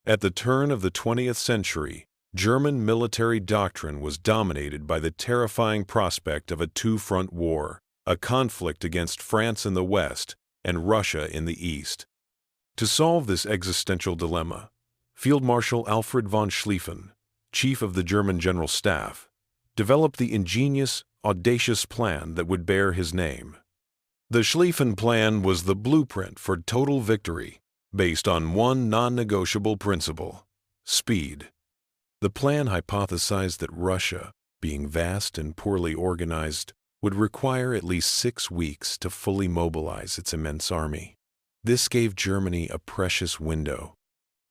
At the turn of the 20th century, German military doctrine was dominated by the terrifying prospect of a two-front war, a conflict against France in the west and Russia in the east. To solve this existential dilemma, Field Marshal Alfred von Schlieffen, chief of the German General Staff, developed the ingenious, audacious plan that would bear his name. The Schlieffen Plan was the blueprint for total victory, based on one non-negotiable principle: speed. The plan hypothesized that Russia, being vast and poorly organized, would require at least 6 weeks to fully mobilize its immense army. This gave Germany a precious window.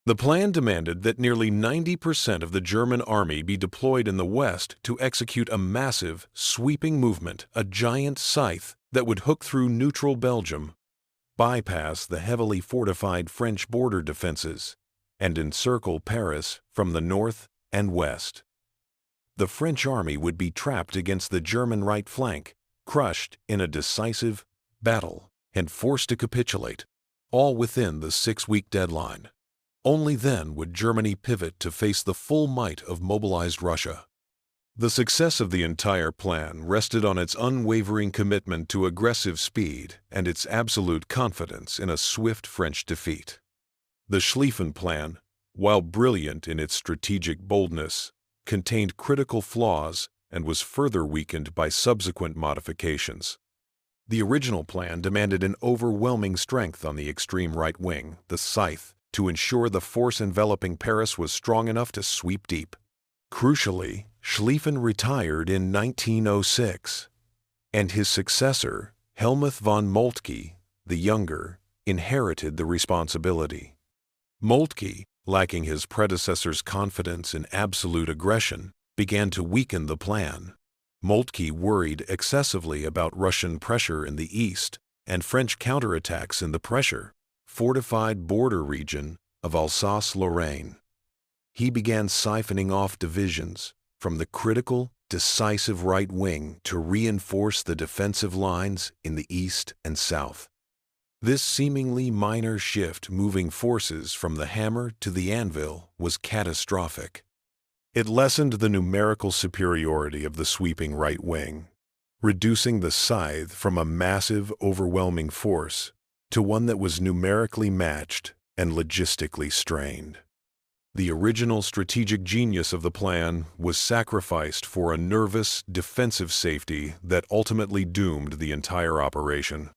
The plan demanded that nearly 90% of the German army be deployed in the west to execute a massive, sweeping movement, a giant scythe that would hook through neutral Belgium, bypass the heavily fortified French border defenses, and encircle Paris from the north and west. The French army would be trapped against the German right flank, crushed in a decisive battle, and forced to capitulate, all within the 6-week deadline. Only then would Germany pivot to face the full might of mobilized Russia. The success of the entire plan rested on its unwavering commitment to aggressive speed and its absolute confidence in a swift French defeat. The Schlieffen Plan, while brilliant in its strategic boldness, contained critical flaws and was further weakened by subsequent modifications. The original plan demanded an overwhelming strength on the extreme right wing, the scythe, to ensure the force enveloping Paris was strong enough to sweep deep. Crucially, Schlieffen retired in 1906, and his successor, Helmuth von Moltke, the younger, inherited the responsibility. Moltke, lacking his predecessor's confidence in absolute aggression, began to weaken the plan. Moltke worried excessively about Russian pressure in the east and French counterattacks in the fortified border region of Alsace-Lorraine. He began siphoning off divisions from the critical, decisive right wing to reinforce the defensive lines in the east and south. This seemingly minor shift moving forces from the hammer to the anvil was catastrophic. It lessened the numerical superiority of the sweeping right wing, reducing the scythe from a massive, overwhelming force to one that was numerically matched and logistically strained. The original strategic genius of the plan was sacrificed for a nervous, defensive safety that ultimately doomed the entire operation.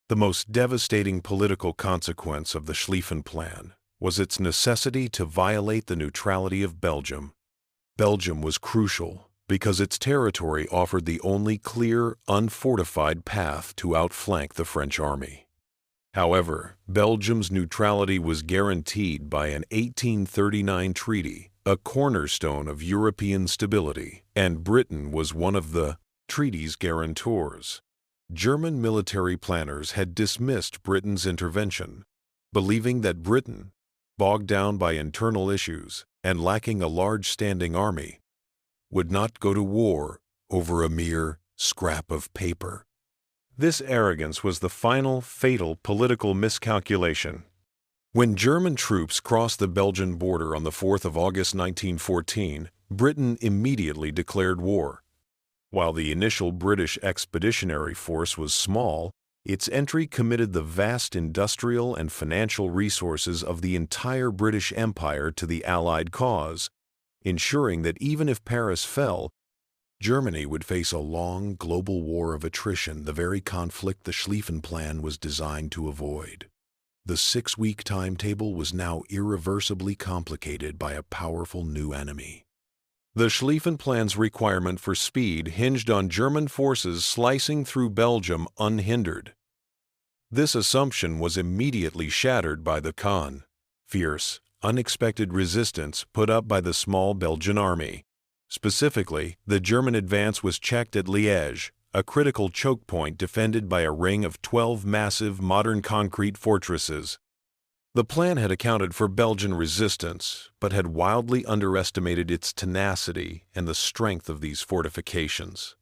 The most devastating political consequence of the Schlieffen Plan was its necessity to violate the neutrality of Belgium. Belgium was crucial because its territory offered the only clear, unfortified path to outflank the French army. However, Belgium's neutrality was guaranteed by an 1839 treaty, a cornerstone of European stability, and Britain was one of the treaty's guarantors. German military planners had dismissed Britain's intervention, believing that Britain, bogged down by internal issues and lacking a large standing army, would not go to war over a mere scrap of paper. This arrogance was the final, fatal political miscalculation. When German troops crossed the Belgian border on the 4th of August 1914, Britain immediately declared war. While the initial British expeditionary force was small, its entry committed the vast industrial and financial resources of the entire British Empire to the Allied cause, ensuring that even if Paris fell, Germany would face a long global war of attrition, the very conflict the Schlieffen Plan was designed to avoid. The 6-week timetable was now irreversibly complicated by a powerful new enemy. The Schlieffen Plan's requirement for speed hinged on German forces slicing through Belgium unhindered. This assumption was immediately shattered by the fierce, unexpected resistance put up by the small Belgian army. Specifically, the German advance was checked at Liège, a critical choke point defended by a ring of 12 massive modern concrete fortresses. The plan had accounted for Belgian resistance, but had wildly underestimated its tenacity and the strength of these fortifications.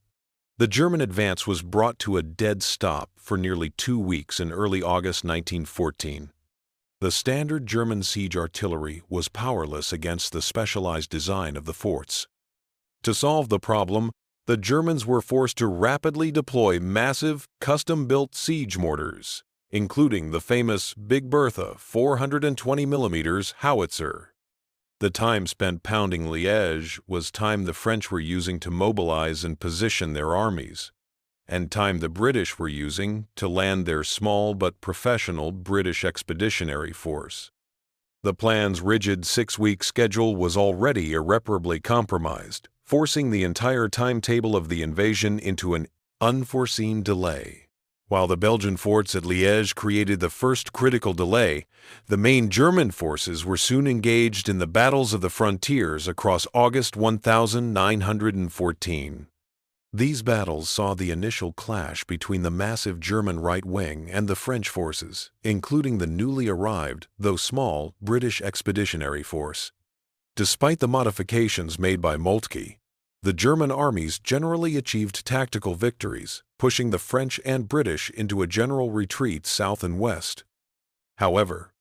The German advance was brought to a dead stop for nearly 2 weeks in early August 1914. The standard German siege artillery was powerless against the specialized design of the forts. To solve the problem, the Germans were forced to rapidly deploy massive, custom-built siege mortars, including the famous Big Bertha 420 mm howitzer. The time spent pounding Liège was time the French were using to mobilize and position their armies, and time the British were using to land their small but professional British Expeditionary Force. The plan's rigid 6-week schedule was already irreparably compromised, forcing the entire timetable of the invasion into an unforeseen delay. While the Belgian forts at Liège created the first critical delay, the main German forces were soon engaged in the battles of the frontiers across August 1914. These battles saw the initial clash between the massive German right wing and the French forces, including the newly arrived, though small, British Expeditionary Force. Despite the modifications made by Moltke, the German armies generally achieved tactical victories, pushing the French and British into a general retreat south and west. However,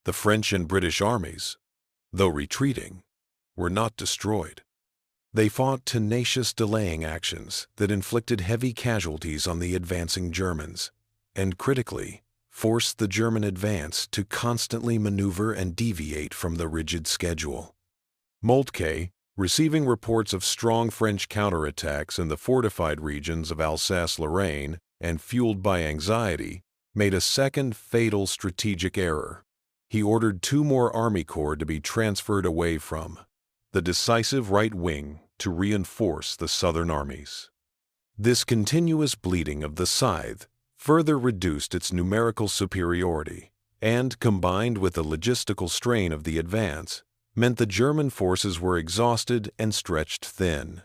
the French and British armies, though retreating, were not destroyed. They fought tenacious delaying actions that inflicted heavy casualties on the advancing Germans, and critically, forced the German advance to constantly maneuver and deviate from the rigid schedule. Moltke, receiving reports of strong French counterattacks in the fortified regions of Alsace-Lorraine and fueled by anxiety, made a second fatal strategic error. He ordered 2 more army corps to be transferred away from the decisive right wing to reinforce the southern armies. This continuous bleeding of the scythe further reduced its numerical superiority and, combined with the logistical strain of the advance, meant the German forces were exhausted and stretched thin.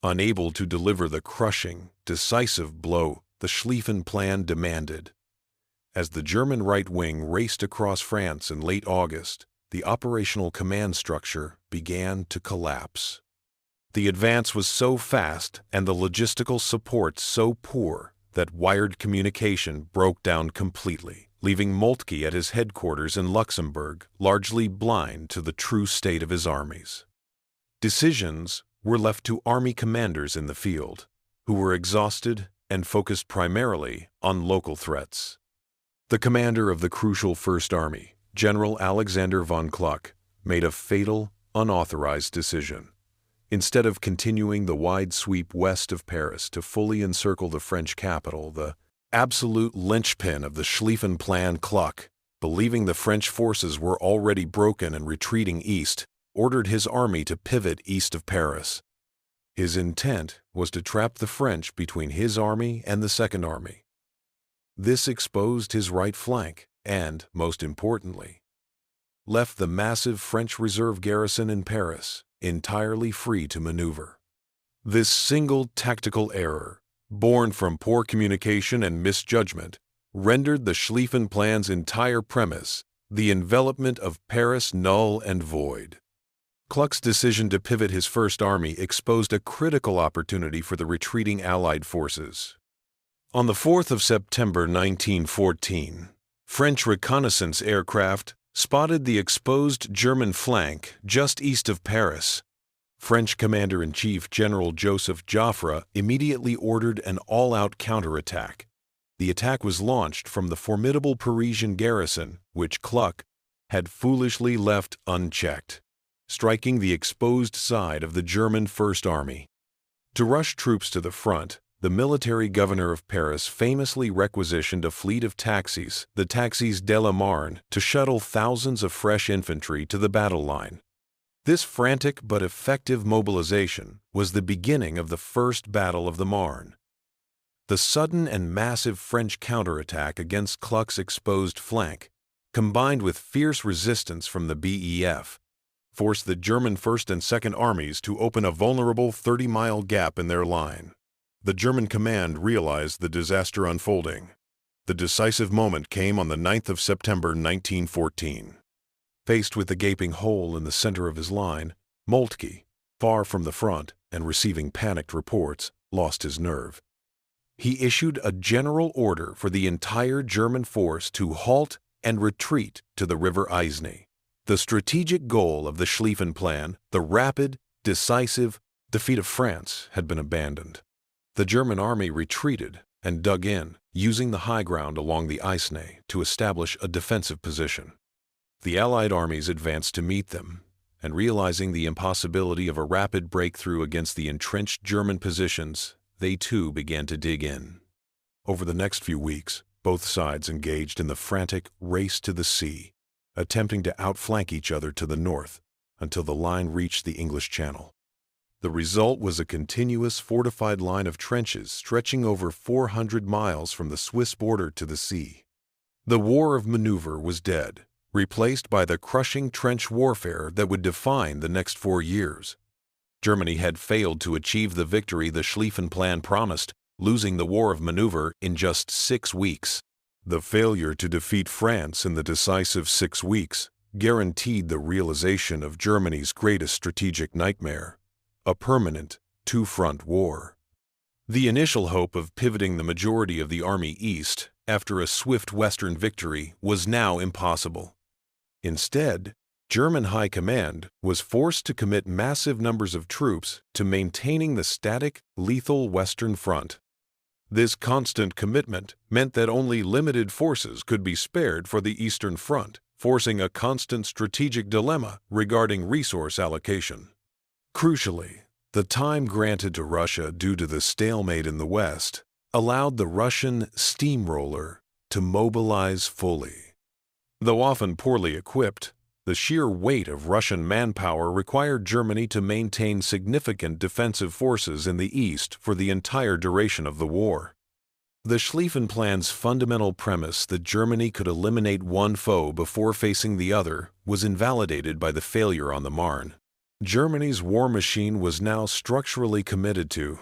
Unable to deliver the crushing, decisive blow the Schlieffen Plan demanded. As the German right wing raced across France in late August, the operational command structure began to collapse. The advance was so fast and the logistical support so poor that wired communication broke down completely, leaving Moltke at his headquarters in Luxembourg largely blind to the true state of his armies. Decisions were left to army commanders in the field, who were exhausted and focused primarily on local threats. The commander of the crucial First Army, General Alexander von Kluck, made a fatal, unauthorized decision. Instead of continuing the wide sweep west of Paris to fully encircle the French capital, the absolute linchpin of the Schlieffen Plan, Kluck, believing the French forces were already broken and retreating east, ordered his army to pivot east of Paris. His intent was to trap the French between his army and the Second Army. This exposed his right flank and, most importantly, left the massive French reserve garrison in Paris entirely free to maneuver. This single tactical error, born from poor communication and misjudgment, rendered the Schlieffen Plan's entire premise, the envelopment of Paris, null and void. Kluck's decision to pivot his First Army exposed a critical opportunity for the retreating Allied forces. On the 4th of September 1914, French reconnaissance aircraft spotted the exposed German flank just east of Paris. French Commander-in-Chief General Joseph Joffre immediately ordered an all-out counterattack. The attack was launched from the formidable Parisian garrison, which Kluck had foolishly left unchecked, striking the exposed side of the German First Army. To rush troops to the front, the military governor of Paris famously requisitioned a fleet of taxis, the Taxis de la Marne, to shuttle thousands of fresh infantry to the battle line. This frantic but effective mobilization was the beginning of the First Battle of the Marne. The sudden and massive French counterattack against Kluck's exposed flank, combined with fierce resistance from the BEF, forced the German First and Second Armies to open a vulnerable 30-mile gap in their line. The German command realized the disaster unfolding. The decisive moment came on the 9th of September 1914. Faced with the gaping hole in the center of his line, Moltke, far from the front and receiving panicked reports, lost his nerve. He issued a general order for the entire German force to halt and retreat to the River Aisne. The strategic goal of the Schlieffen Plan, the rapid, decisive defeat of France, had been abandoned. The German army retreated and dug in, using the high ground along the Aisne to establish a defensive position. The Allied armies advanced to meet them, and realizing the impossibility of a rapid breakthrough against the entrenched German positions, they too began to dig in. Over the next few weeks, both sides engaged in the frantic race to the sea, attempting to outflank each other to the north until the line reached the English Channel. The result was a continuous fortified line of trenches stretching over 400 miles from the Swiss border to the sea. The war of maneuver was dead, replaced by the crushing trench warfare that would define the next 4 years. Germany had failed to achieve the victory the Schlieffen Plan promised, losing the war of maneuver in just 6 weeks. The failure to defeat France in the decisive 6 weeks guaranteed the realization of Germany's greatest strategic nightmare, a permanent two-front war. The initial hope of pivoting the majority of the army east after a swift Western victory was now impossible. Instead, German high command was forced to commit massive numbers of troops to maintaining the static, lethal Western Front. This constant commitment meant that only limited forces could be spared for the Eastern Front, forcing a constant strategic dilemma regarding resource allocation. Crucially, the time granted to Russia due to the stalemate in the West allowed the Russian steamroller to mobilize fully. Though often poorly equipped, the sheer weight of Russian manpower required Germany to maintain significant defensive forces in the east for the entire duration of the war. The Schlieffen Plan's fundamental premise that Germany could eliminate one foe before facing the other was invalidated by the failure on the Marne. Germany's war machine was now structurally committed to.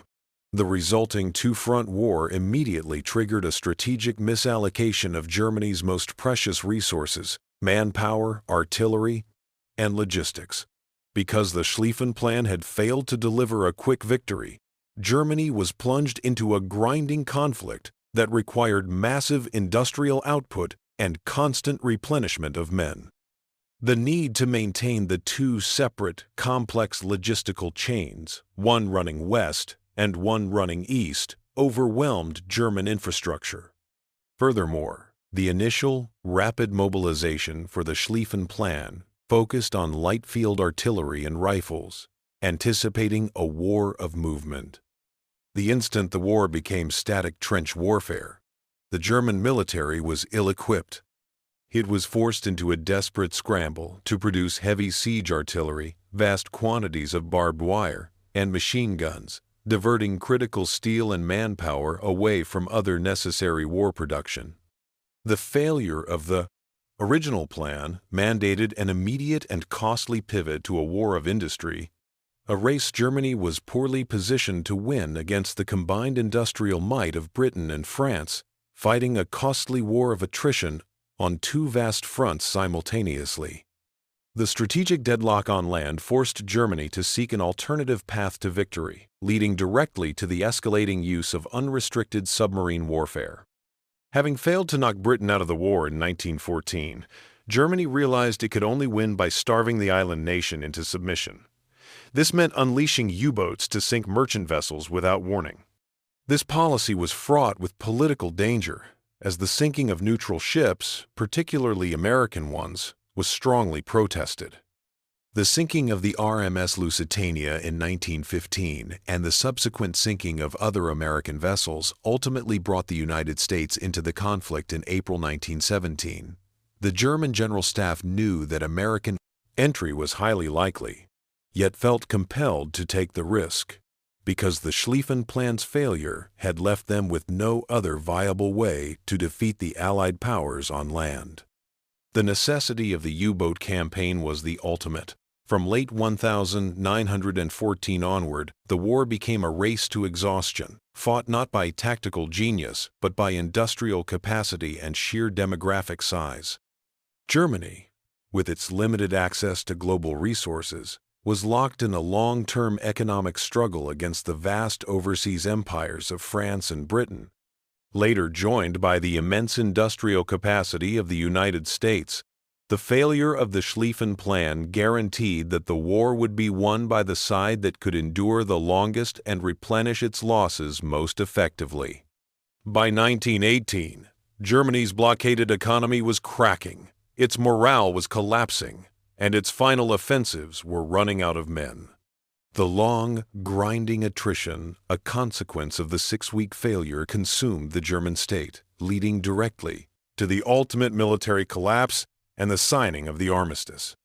The resulting two-front war immediately triggered a strategic misallocation of Germany's most precious resources: manpower, artillery, and logistics. Because the Schlieffen Plan had failed to deliver a quick victory, Germany was plunged into a grinding conflict that required massive industrial output and constant replenishment of men. The need to maintain the two separate, complex logistical chains, one running west and one running east, overwhelmed German infrastructure. Furthermore, the initial, rapid mobilization for the Schlieffen Plan focused on light field artillery and rifles, anticipating a war of movement. The instant the war became static trench warfare, the German military was ill-equipped. It was forced into a desperate scramble to produce heavy siege artillery, vast quantities of barbed wire, and machine guns, diverting critical steel and manpower away from other necessary war production. The failure of the original plan mandated an immediate and costly pivot to a war of industry, a race Germany was poorly positioned to win against the combined industrial might of Britain and France, fighting a costly war of attrition on two vast fronts simultaneously. The strategic deadlock on land forced Germany to seek an alternative path to victory, leading directly to the escalating use of unrestricted submarine warfare. Having failed to knock Britain out of the war in 1914, Germany realized it could only win by starving the island nation into submission. This meant unleashing U-boats to sink merchant vessels without warning. This policy was fraught with political danger, as the sinking of neutral ships, particularly American ones, was strongly protested. The sinking of the RMS Lusitania in 1915 and the subsequent sinking of other American vessels ultimately brought the United States into the conflict in April 1917. The German General Staff knew that American entry was highly likely, yet felt compelled to take the risk, because the Schlieffen Plan's failure had left them with no other viable way to defeat the Allied powers on land. The necessity of the U-boat campaign was the ultimate. From late 1914 onward, the war became a race to exhaustion, fought not by tactical genius, but by industrial capacity and sheer demographic size. Germany, with its limited access to global resources, was locked in a long-term economic struggle against the vast overseas empires of France and Britain. Later joined by the immense industrial capacity of the United States, the failure of the Schlieffen Plan guaranteed that the war would be won by the side that could endure the longest and replenish its losses most effectively. By 1918, Germany's blockaded economy was cracking, its morale was collapsing, and its final offensives were running out of men. The long, grinding attrition, a consequence of the 6-week failure, consumed the German state, leading directly to the ultimate military collapse and the signing of the armistice.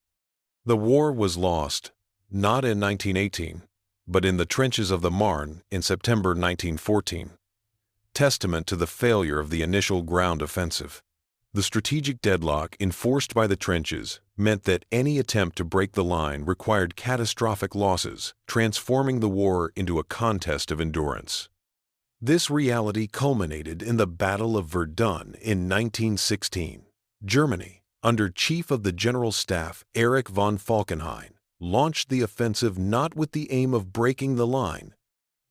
The war was lost, not in 1918, but in the trenches of the Marne in September 1914, testament to the failure of the initial ground offensive. The strategic deadlock enforced by the trenches meant that any attempt to break the line required catastrophic losses, transforming the war into a contest of endurance. This reality culminated in the Battle of Verdun in 1916. Germany, under Chief of the General Staff Erich von Falkenhayn, launched the offensive not with the aim of breaking the line,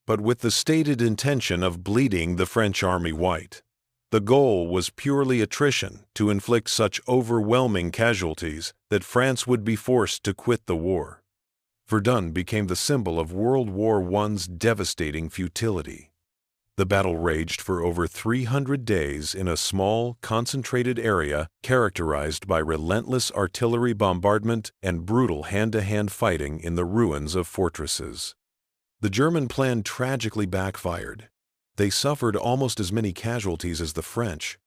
but with the stated intention of bleeding the French army white. The goal was purely attrition, to inflict such overwhelming casualties that France would be forced to quit the war. Verdun became the symbol of World War I's devastating futility. The battle raged for over 300 days in a small, concentrated area characterized by relentless artillery bombardment and brutal hand-to-hand fighting in the ruins of fortresses. The German plan tragically backfired. They suffered almost as many casualties as the French.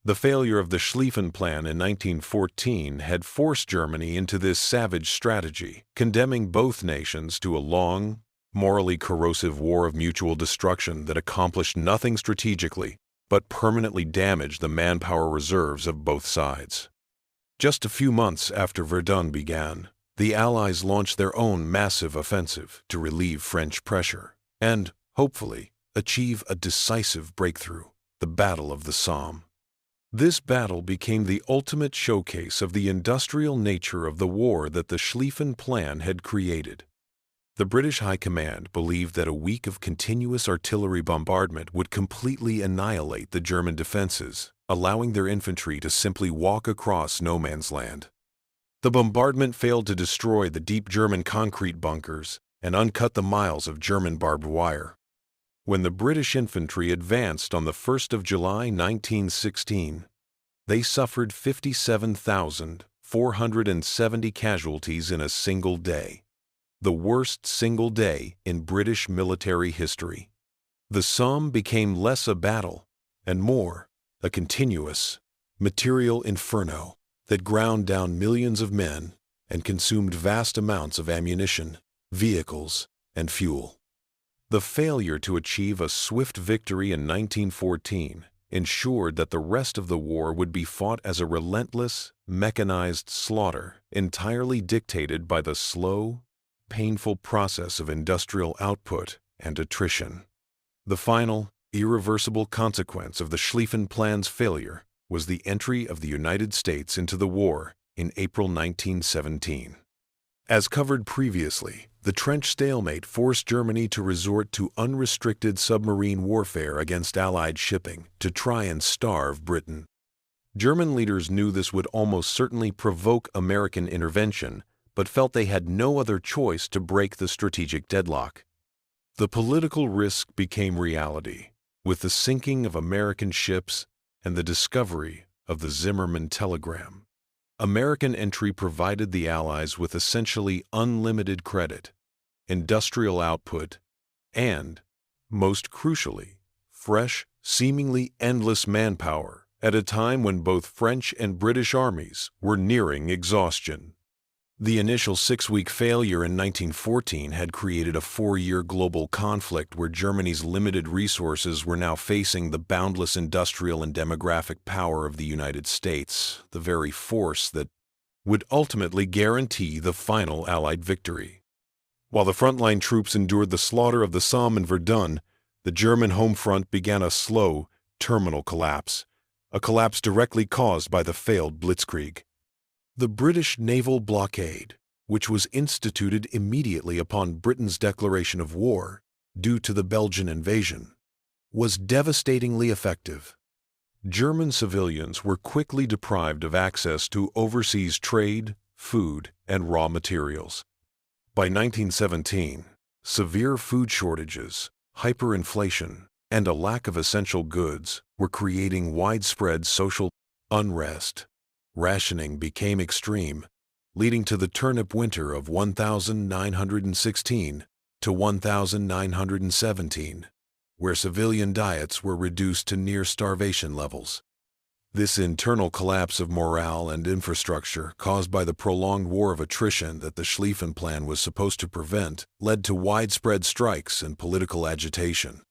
The failure of the Schlieffen Plan in 1914 had forced Germany into this savage strategy, condemning both nations to a long, morally corrosive war of mutual destruction that accomplished nothing strategically but permanently damaged the manpower reserves of both sides. Just a few months after Verdun began, the Allies launched their own massive offensive to relieve French pressure and, hopefully, achieve a decisive breakthrough, the Battle of the Somme. This battle became the ultimate showcase of the industrial nature of the war that the Schlieffen Plan had created. The British High Command believed that a week of continuous artillery bombardment would completely annihilate the German defenses, allowing their infantry to simply walk across no man's land. The bombardment failed to destroy the deep German concrete bunkers and uncut the miles of German barbed wire. When the British infantry advanced on the 1st of July 1916, they suffered 57,470 casualties in a single day, the worst single day in British military history. The Somme became less a battle and more a continuous, material inferno that ground down millions of men and consumed vast amounts of ammunition, vehicles, and fuel. The failure to achieve a swift victory in 1914 ensured that the rest of the war would be fought as a relentless, mechanized slaughter entirely dictated by the slow, painful process of industrial output and attrition. The final, irreversible consequence of the Schlieffen Plan's failure was the entry of the United States into the war in April 1917. As covered previously, the trench stalemate forced Germany to resort to unrestricted submarine warfare against Allied shipping to try and starve Britain. German leaders knew this would almost certainly provoke American intervention, but felt they had no other choice to break the strategic deadlock. The political risk became reality, with the sinking of American ships and the discovery of the Zimmermann telegram. American entry provided the Allies with essentially unlimited credit, industrial output, and, most crucially, fresh, seemingly endless manpower at a time when both French and British armies were nearing exhaustion. The initial 6-week failure in 1914 had created a 4-year global conflict where Germany's limited resources were now facing the boundless industrial and demographic power of the United States, the very force that would ultimately guarantee the final Allied victory. While the frontline troops endured the slaughter of the Somme and Verdun, the German home front began a slow, terminal collapse, a collapse directly caused by the failed Blitzkrieg. The British naval blockade, which was instituted immediately upon Britain's declaration of war due to the Belgian invasion, was devastatingly effective. German civilians were quickly deprived of access to overseas trade, food, and raw materials. By 1917, severe food shortages, hyperinflation, and a lack of essential goods were creating widespread social unrest. Rationing became extreme, leading to the turnip winter of 1916 to 1917, where civilian diets were reduced to near starvation levels. This internal collapse of morale and infrastructure caused by the prolonged war of attrition that the Schlieffen Plan was supposed to prevent led to widespread strikes and political agitation.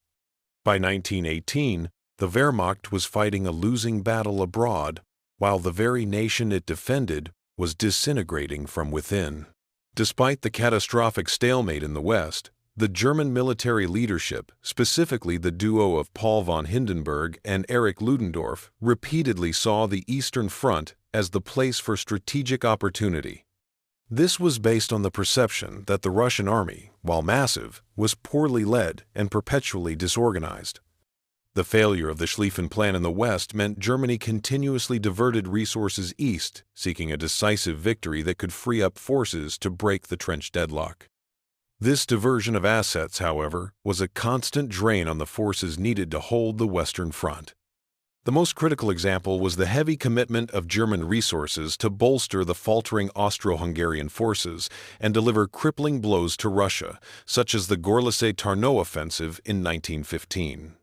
By 1918, the Wehrmacht was fighting a losing battle abroad, while the very nation it defended was disintegrating from within. Despite the catastrophic stalemate in the West, the German military leadership, specifically the duo of Paul von Hindenburg and Erich Ludendorff, repeatedly saw the Eastern Front as the place for strategic opportunity. This was based on the perception that the Russian army, while massive, was poorly led and perpetually disorganized. The failure of the Schlieffen Plan in the West meant Germany continuously diverted resources east, seeking a decisive victory that could free up forces to break the trench deadlock. This diversion of assets, however, was a constant drain on the forces needed to hold the Western Front. The most critical example was the heavy commitment of German resources to bolster the faltering Austro-Hungarian forces and deliver crippling blows to Russia, such as the Gorlice-Tarnów offensive in 1915.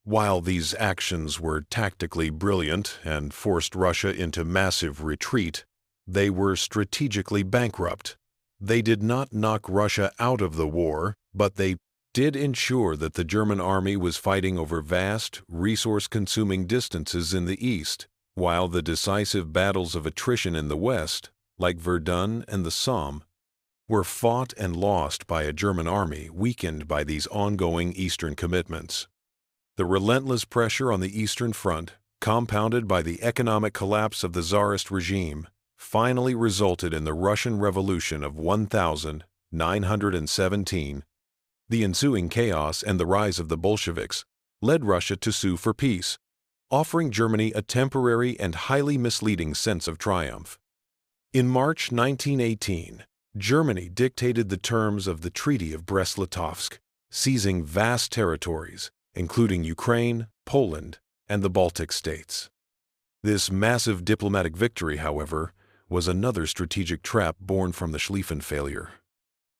While these actions were tactically brilliant and forced Russia into massive retreat, they were strategically bankrupt. They did not knock Russia out of the war, but they did ensure that the German army was fighting over vast, resource-consuming distances in the east, while the decisive battles of attrition in the west, like Verdun and the Somme, were fought and lost by a German army weakened by these ongoing eastern commitments. The relentless pressure on the Eastern Front, compounded by the economic collapse of the Tsarist regime, finally resulted in the Russian Revolution of 1917. The ensuing chaos and the rise of the Bolsheviks led Russia to sue for peace, offering Germany a temporary and highly misleading sense of triumph. In March 1918, Germany dictated the terms of the Treaty of Brest-Litovsk, seizing vast territories, including Ukraine, Poland, and the Baltic states. This massive diplomatic victory, however, was another strategic trap born from the Schlieffen failure.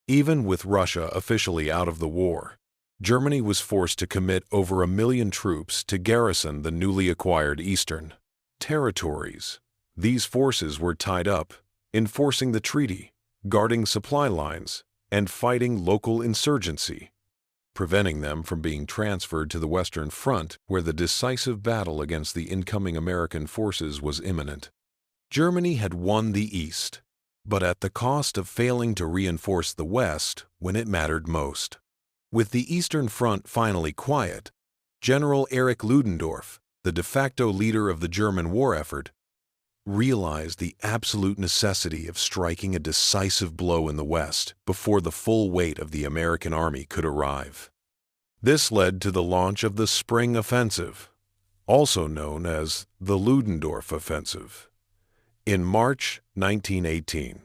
Even with Russia officially out of the war, Germany was forced to commit over 1 million troops to garrison the newly acquired eastern territories. These forces were tied up, enforcing the treaty, guarding supply lines, and fighting local insurgency, preventing them from being transferred to the Western Front, where the decisive battle against the incoming American forces was imminent. Germany had won the East, but at the cost of failing to reinforce the West when it mattered most. With the Eastern Front finally quiet, General Erich Ludendorff, the de facto leader of the German war effort, realized the absolute necessity of striking a decisive blow in the West before the full weight of the American army could arrive. This led to the launch of the Spring Offensive, also known as the Ludendorff Offensive. In March 1918,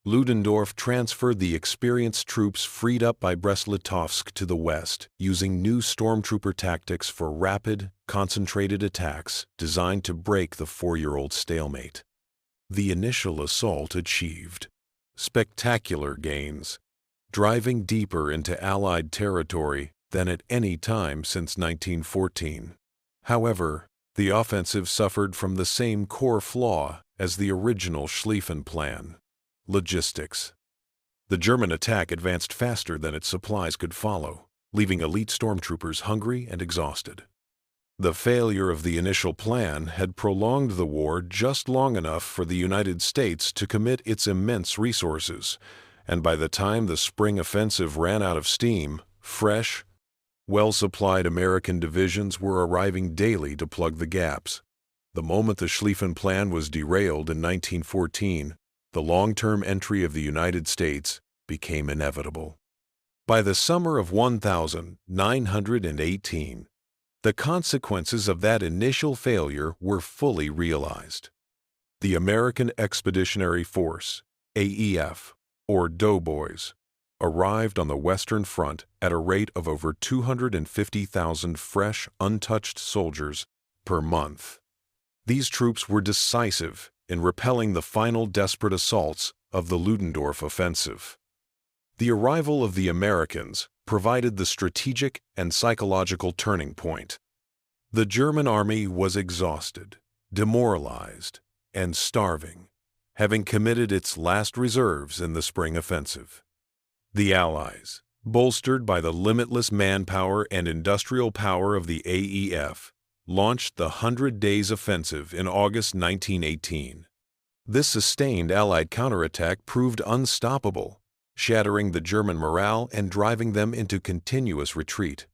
Ludendorff transferred the experienced troops freed up by Brest-Litovsk to the west, using new stormtrooper tactics for rapid, concentrated attacks designed to break the four-year-old stalemate. The initial assault achieved spectacular gains, driving deeper into Allied territory than at any time since 1914. However, the offensive suffered from the same core flaw as the original Schlieffen Plan: logistics. The German attack advanced faster than its supplies could follow, leaving elite stormtroopers hungry and exhausted. The failure of the initial plan had prolonged the war just long enough for the United States to commit its immense resources, and by the time the spring offensive ran out of steam, fresh, well-supplied American divisions were arriving daily to plug the gaps. The moment the Schlieffen Plan was derailed in 1914, the long-term entry of the United States became inevitable. By the summer of 1918, the consequences of that initial failure were fully realized. The American Expeditionary Force, AEF, or Doughboys, arrived on the Western Front at a rate of over 250,000 fresh, untouched soldiers per month. These troops were decisive in repelling the final desperate assaults of the Ludendorff offensive. The arrival of the Americans provided the strategic and psychological turning point. The German army was exhausted, demoralized, and starving, having committed its last reserves in the spring offensive. The Allies, bolstered by the limitless manpower and industrial power of the AEF, launched the 100 Days Offensive in August 1918. This sustained Allied counterattack proved unstoppable, shattering the German morale and driving them into continuous retreat.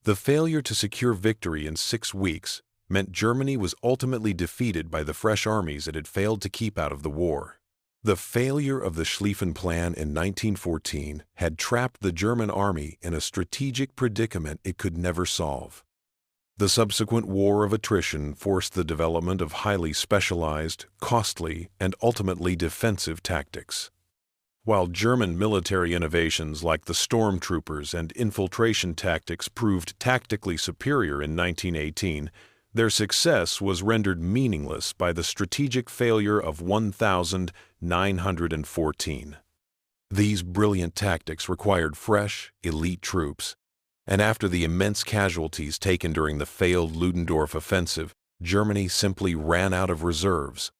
The failure to secure victory in 6 weeks meant Germany was ultimately defeated by the fresh armies it had failed to keep out of the war. The failure of the Schlieffen Plan in 1914 had trapped the German army in a strategic predicament it could never solve. The subsequent war of attrition forced the development of highly specialized, costly, and ultimately defensive tactics. While German military innovations like the stormtroopers and infiltration tactics proved tactically superior in 1918, their success was rendered meaningless by the strategic failure of 1914. These brilliant tactics required fresh, elite troops, and after the immense casualties taken during the failed Ludendorff offensive, Germany simply ran out of reserves.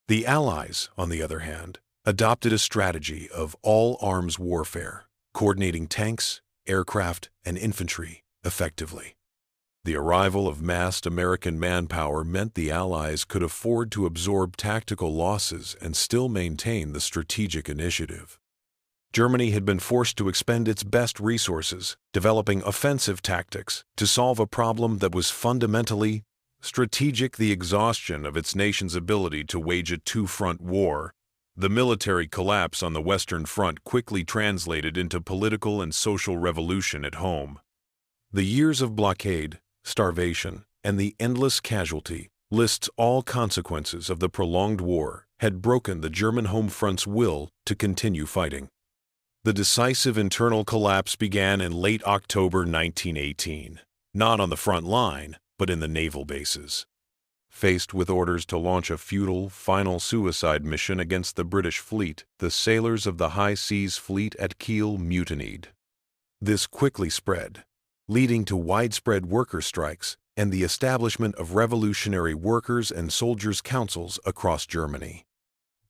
The Allies, on the other hand, adopted a strategy of all-arms warfare, coordinating tanks, aircraft, and infantry effectively. The arrival of massed American manpower meant the Allies could afford to absorb tactical losses and still maintain the strategic initiative. Germany had been forced to expend its best resources, developing offensive tactics to solve a problem that was fundamentally strategic: the exhaustion of its nation's ability to wage a two-front war. The military collapse on the Western Front quickly translated into political and social revolution at home. The years of blockade, starvation, and the endless casualty lists all consequences of the prolonged war had broken the German home front's will to continue fighting. The decisive internal collapse began in late October 1918, not on the front line, but in the naval bases. Faced with orders to launch a futile, final suicide mission against the British fleet, the sailors of the High Seas Fleet at Kiel mutinied. This quickly spread, leading to widespread worker strikes and the establishment of revolutionary workers' and soldiers' councils across Germany.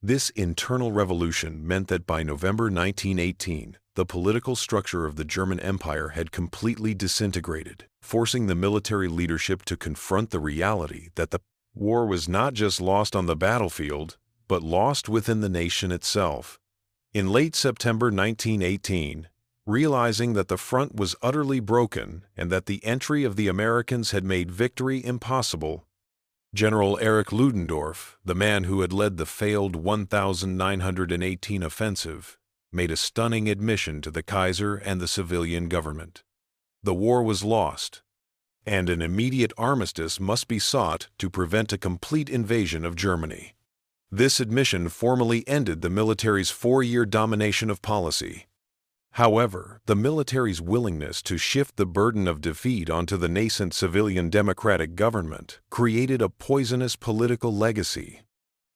This internal revolution meant that by November 1918, the political structure of the German Empire had completely disintegrated, forcing the military leadership to confront the reality that the war was not just lost on the battlefield, but lost within the nation itself. In late September 1918, realizing that the front was utterly broken and that the entry of the Americans had made victory impossible, General Erich Ludendorff, the man who had led the failed 1918 offensive, made a stunning admission to the Kaiser and the civilian government. The war was lost, and an immediate armistice must be sought to prevent a complete invasion of Germany. This admission formally ended the military's 4-year domination of policy. However, the military's willingness to shift the burden of defeat onto the nascent civilian democratic government created a poisonous political legacy.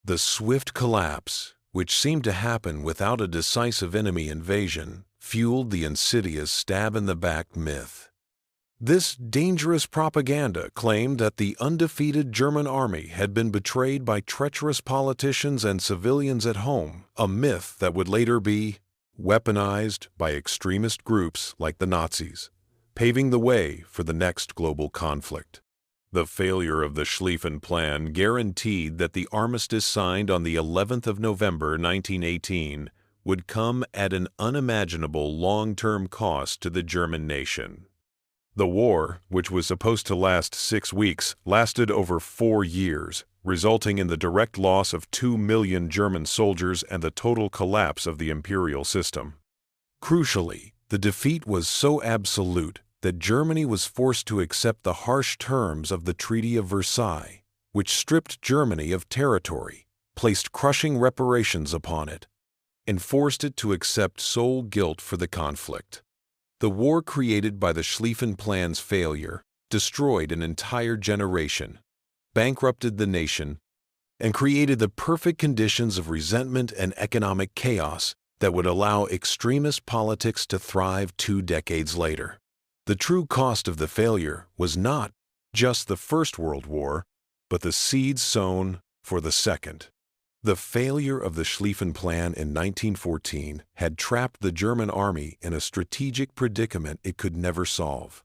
The swift collapse, which seemed to happen without a decisive enemy invasion, fueled the insidious stab-in-the-back myth. This dangerous propaganda claimed that the undefeated German army had been betrayed by treacherous politicians and civilians at home, a myth that would later be weaponized by extremist groups like the Nazis, paving the way for the next global conflict. The failure of the Schlieffen Plan guaranteed that the armistice signed on the 11th of November 1918 would come at an unimaginable long-term cost to the German nation. The war, which was supposed to last 6 weeks, lasted over 4 years, resulting in the direct loss of 2 million German soldiers and the total collapse of the imperial system. Crucially, the defeat was so absolute that Germany was forced to accept the harsh terms of the Treaty of Versailles, which stripped Germany of territory, placed crushing reparations upon it, and forced it to accept sole guilt for the conflict. The war created by the Schlieffen Plan's failure destroyed an entire generation, bankrupted the nation, and created the perfect conditions of resentment and economic chaos that would allow extremist politics to thrive 2 decades later. The true cost of the failure was not just the First World War, but the seeds sown for the Second. The failure of the Schlieffen Plan in 1914 had trapped the German army in a strategic predicament it could never solve.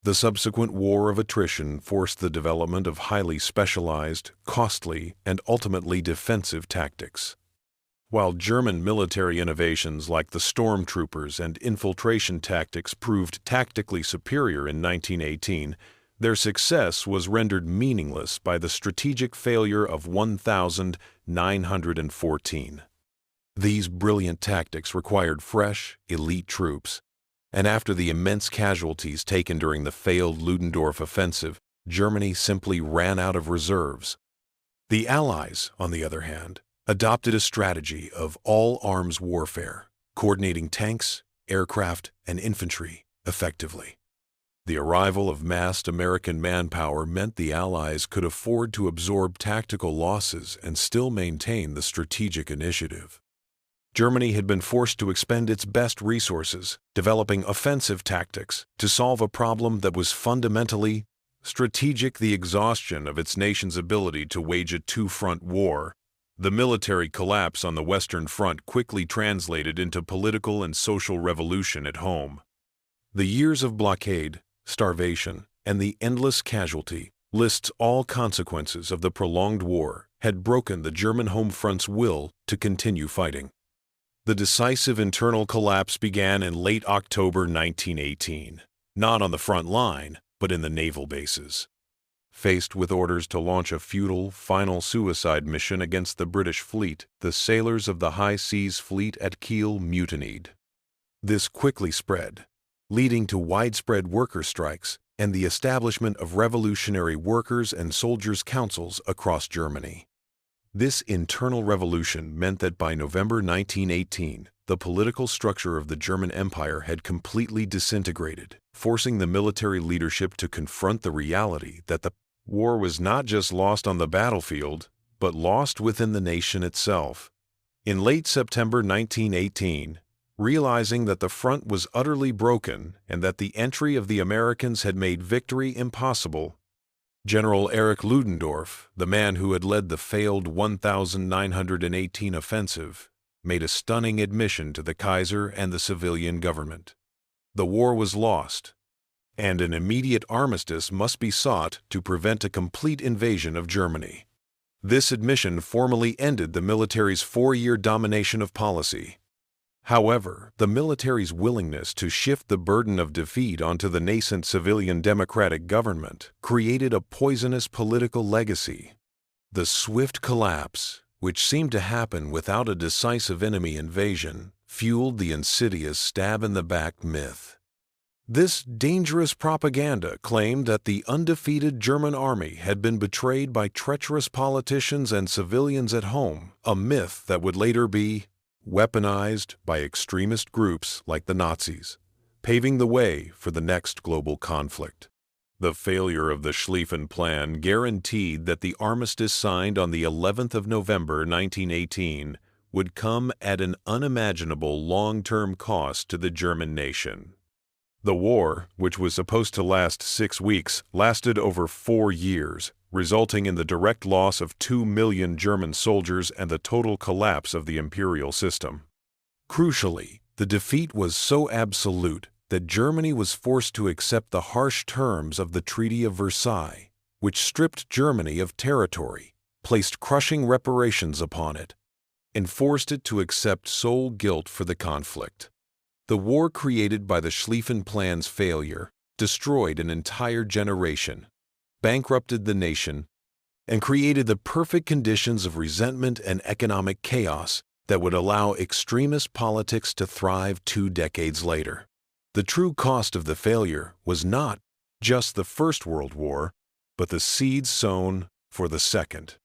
The subsequent war of attrition forced the development of highly specialized, costly, and ultimately defensive tactics. While German military innovations like the stormtroopers and infiltration tactics proved tactically superior in 1918, their success was rendered meaningless by the strategic failure of 1914. These brilliant tactics required fresh, elite troops, and after the immense casualties taken during the failed Ludendorff offensive, Germany simply ran out of reserves. The Allies, on the other hand, adopted a strategy of all-arms warfare, coordinating tanks, aircraft, and infantry effectively. The arrival of massed American manpower meant the Allies could afford to absorb tactical losses and still maintain the strategic initiative. Germany had been forced to expend its best resources, developing offensive tactics to solve a problem that was fundamentally strategic. The exhaustion of its nation's ability to wage a two-front war, the military collapse on the Western Front quickly translated into political and social revolution at home. The years of blockade, starvation, and the endless casualty lists all consequences of the prolonged war had broken the German home front's will to continue fighting. The decisive internal collapse began in late October 1918, not on the front line, but in the naval bases. Faced with orders to launch a futile, final suicide mission against the British fleet, the sailors of the High Seas Fleet at Kiel mutinied. This quickly spread, leading to widespread worker strikes and the establishment of revolutionary workers and soldiers' councils across Germany. This internal revolution meant that by November 1918, the political structure of the German Empire had completely disintegrated, forcing the military leadership to confront the reality that the war was not just lost on the battlefield, but lost within the nation itself. In late September 1918, realizing that the front was utterly broken and that the entry of the Americans had made victory impossible, General Erich Ludendorff, the man who had led the failed 1918 offensive, made a stunning admission to the Kaiser and the civilian government. The war was lost, and an immediate armistice must be sought to prevent a complete invasion of Germany. This admission formally ended the military's 4-year domination of policy. However, the military's willingness to shift the burden of defeat onto the nascent civilian democratic government created a poisonous political legacy. The swift collapse, which seemed to happen without a decisive enemy invasion, fueled the insidious stab-in-the-back myth. This dangerous propaganda claimed that the undefeated German army had been betrayed by treacherous politicians and civilians at home, a myth that would later be weaponized by extremist groups like the Nazis, paving the way for the next global conflict. The failure of the Schlieffen Plan guaranteed that the armistice signed on the 11th of November 1918 would come at an unimaginable long-term cost to the German nation. The war, which was supposed to last 6 weeks, lasted over 4 years, resulting in the direct loss of 2 million German soldiers and the total collapse of the imperial system. Crucially, the defeat was so absolute that Germany was forced to accept the harsh terms of the Treaty of Versailles, which stripped Germany of territory, placed crushing reparations upon it, and forced it to accept sole guilt for the conflict. The war created by the Schlieffen Plan's failure destroyed an entire generation, bankrupted the nation, and created the perfect conditions of resentment and economic chaos that would allow extremist politics to thrive 2 decades later. The true cost of the failure was not just the First World War, but the seeds sown for the Second.